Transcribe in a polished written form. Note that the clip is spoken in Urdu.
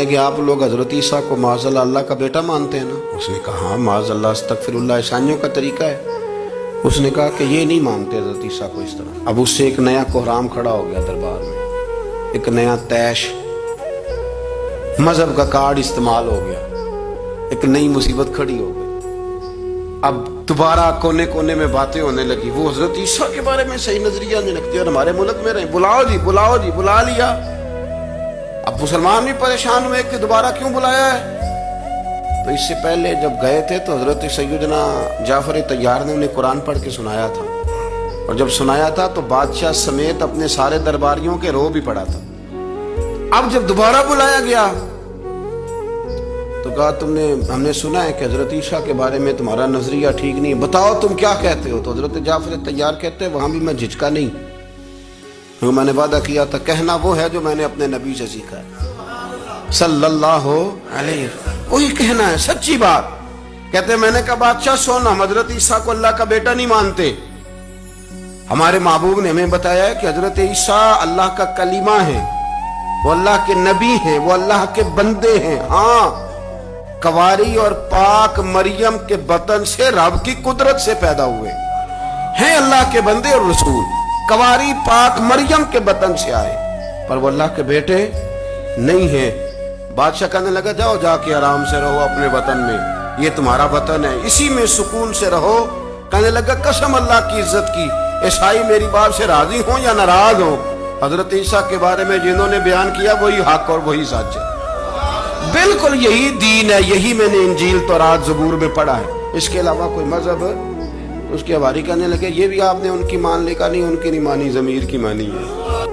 لگے آپ لوگ حضرت عیسیٰ کو معاذاللہ اللہ کا بیٹا مانتے ہیں نا؟ اس نے کہا ہاں معاذاللہ استغفراللہ، عیسائیوں کا طریقہ ہے۔ اس نے کہا کہ یہ نہیں مانتے حضرت عیسیٰ کو اس طرح۔ اب اس سے ایک نیا کوہرام کھڑا ہو گیا دربار میں، ایک نیا طیش، مذہب کا کارڈ استعمال ہو گیا، ایک نئی مصیبت کھڑی ہو گئی۔ اب دوبارہ کونے کونے میں باتیں ہونے لگی، وہ حضرت عیسیٰ کے بارے میں صحیح نظریہ نہیں رکھتے اور ہمارے ملک میں رہے، بلاؤ جی بلاؤ جی، بلا لیا۔ اب مسلمان بھی پریشان ہوئے کہ دوبارہ کیوں بلایا ہے؟ تو اس سے پہلے جب گئے تھے تو حضرت سیدنا جعفر طیار نے انہیں قرآن پڑھ کے سنایا تھا، اور جب سنایا تھا تو بادشاہ سمیت اپنے سارے درباریوں کے رو بھی پڑا تھا۔ اب جب دوبارہ بلایا گیا تو کہا ہم نے سنا ہے کہ حضرت عیسیٰ کے بارے میں تمہارا نظریہ ٹھیک نہیں، بتاؤ تم کیا کہتے ہو؟ تو حضرت جعفر طیار کہتے ہیں وہاں بھی میں جھجکا نہیں، کیونکہ میں نے وعدہ کیا تھا کہنا وہ ہے جو میں نے اپنے نبی سے سیکھا ہے صلی اللہ علیہ وسلم، وہی کہنا ہے، سچی بات۔ کہتے ہیں میں نے کہا بادشاہ سن، ہم حضرت عیسیٰ کو اللہ کا بیٹا نہیں مانتے، ہمارے محبوب نے ہمیں بتایا ہے کہ حضرت عیسیٰ اللہ کا کلمہ ہے، وہ اللہ کے نبی ہیں، وہ اللہ کے بندے ہیں۔ ہاں کواری اور پاک مریم کے بطن سے رب کی قدرت سے پیدا ہوئے ہیں، اللہ کے بندے اور رسول، کواری پاک مریم کے بطن سے آئے، پر وہ اللہ کے بیٹے نہیں ہیں۔ بادشاہ کہنے لگا جاؤ جا کے آرام سے رہو اپنے وطن میں، یہ تمہارا وطن ہے، اسی میں سکون سے رہو۔ کہنے لگا قسم اللہ کی عزت کی، عیسائی میری بات سے راضی ہوں یا ناراض ہوں، حضرت عیسیٰ کے بارے میں جنہوں نے بیان کیا وہی حق اور وہی سچ ہے، بالکل یہی دین ہے، یہی میں نے انجیل تورات زبور میں پڑھا ہے، اس کے علاوہ کوئی مذہب۔ اس کے حواری کہنے لگے یہ بھی آپ نے ان کی مان لی، کا نہیں ان کی نہیں مانی، ضمیر کی مانی ہے۔